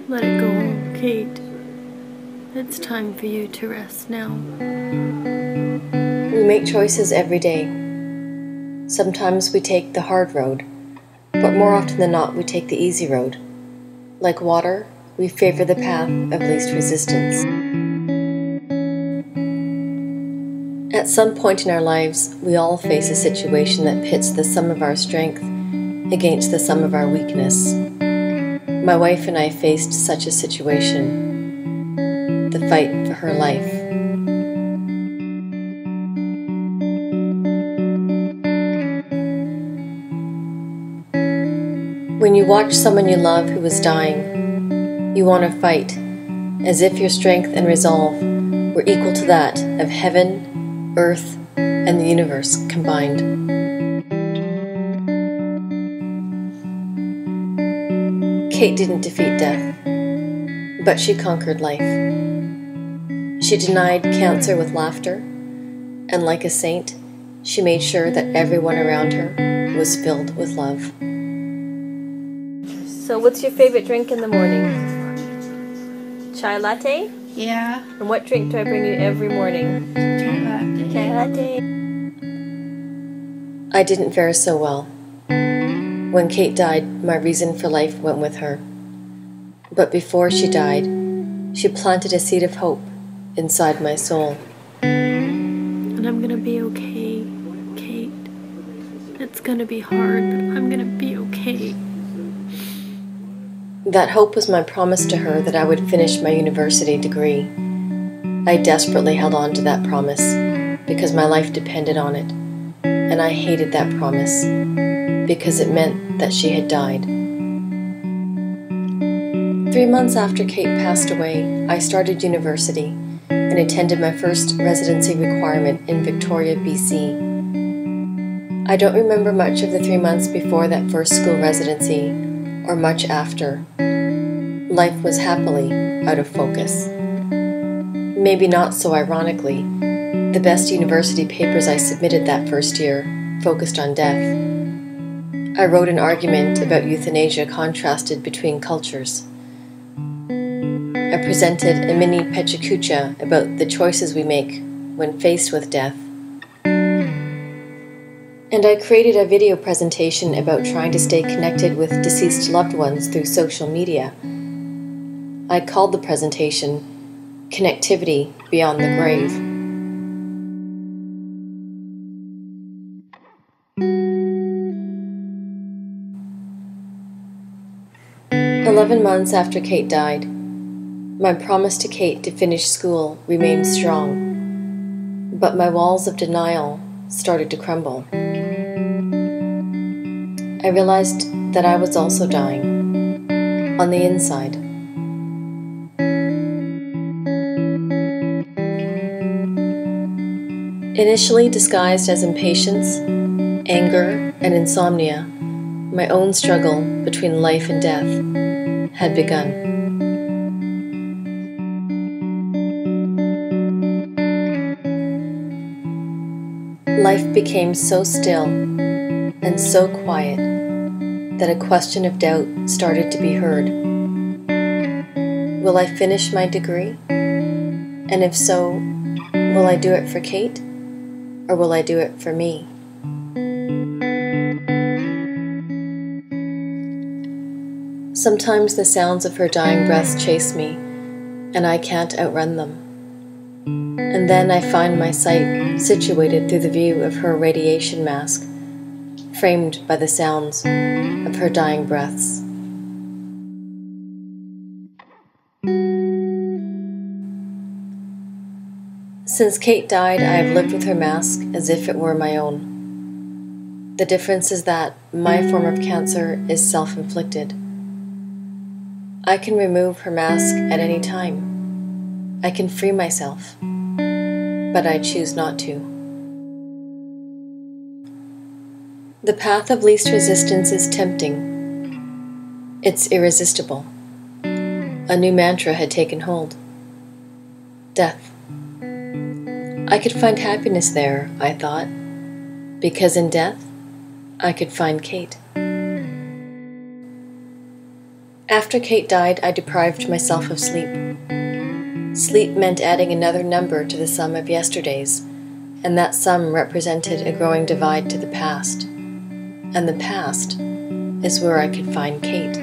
Let it go, Kate. It's time for you to rest now. We make choices every day. Sometimes we take the hard road, but more often than not we take the easy road. Like water, we favor the path of least resistance. At some point in our lives, we all face a situation that pits the sum of our strength against the sum of our weakness. My wife and I faced such a situation, the fight for her life. When you watch someone you love who is dying, you want to fight, as if your strength and resolve were equal to that of heaven, earth, and the universe combined. Kate didn't defeat death, but she conquered life. She denied cancer with laughter, and like a saint, she made sure that everyone around her was filled with love. So what's your favorite drink in the morning? Chai latte? Yeah. And what drink do I bring you every morning? Chai latte. Chai latte. I didn't fare so well. When Kate died, my reason for life went with her. But before she died, she planted a seed of hope inside my soul. And I'm gonna be okay, Kate. It's gonna be hard, but I'm gonna be okay. That hope was my promise to her that I would finish my university degree. I desperately held on to that promise because my life depended on it, and I hated that promise because it meant that she had died. 3 months after Kate passed away, I started university and attended my first residency requirement in Victoria, BC. I don't remember much of the 3 months before that first school residency, or much after. Life was happily out of focus. Maybe not so ironically, the best university papers I submitted that first year focused on death. I wrote an argument about euthanasia contrasted between cultures. I presented a mini pechakucha about the choices we make when faced with death. And I created a video presentation about trying to stay connected with deceased loved ones through social media. I called the presentation Connectivity Beyond the Grave. "11 months after Kate died, my promise to Kate to finish school remained strong, but my walls of denial started to crumble. I realized that I was also dying, on the inside. Initially disguised as impatience, anger, and insomnia, my own struggle between life and death had begun. Life became so still and so quiet that a question of doubt started to be heard. Will I finish my degree? And if so, will I do it for Kate, or will I do it for me? Sometimes the sounds of her dying breaths chase me, and I can't outrun them. And then I find my sight situated through the view of her radiation mask, framed by the sounds of her dying breaths. Since Kate died, I have lived with her mask as if it were my own. The difference is that my form of cancer is self-inflicted. I can remove her mask at any time. I can free myself, but I choose not to. The path of least resistance is tempting. It's irresistible. A new mantra had taken hold. Death. I could find happiness there, I thought, because in death, I could find Kate. After Kate died, I deprived myself of sleep. Sleep meant adding another number to the sum of yesterdays, and that sum represented a growing divide to the past. And the past is where I could find Kate.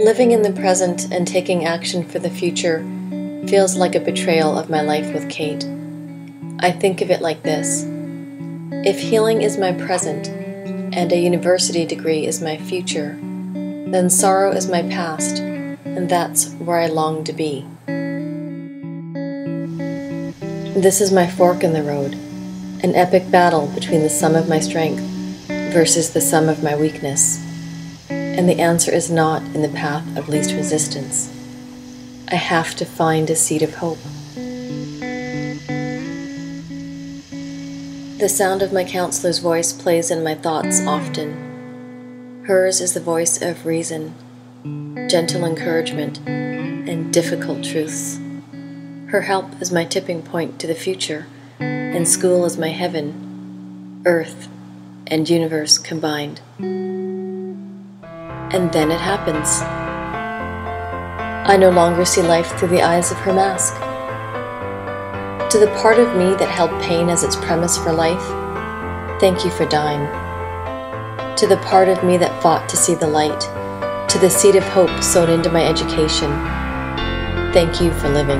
Living in the present and taking action for the future feels like a betrayal of my life with Kate. I think of it like this. If healing is my present and a university degree is my future, then sorrow is my past, and that's where I long to be. This is my fork in the road, an epic battle between the sum of my strength versus the sum of my weakness. And the answer is not in the path of least resistance. I have to find a seed of hope. The sound of my counselor's voice plays in my thoughts often. Hers is the voice of reason, gentle encouragement, and difficult truths. Her help is my tipping point to the future, and school is my heaven, earth, and universe combined. And then it happens. I no longer see life through the eyes of her mask. To the part of me that held pain as its premise for life, thank you for dying. To the part of me that fought to see the light, to the seed of hope sown into my education, thank you for living.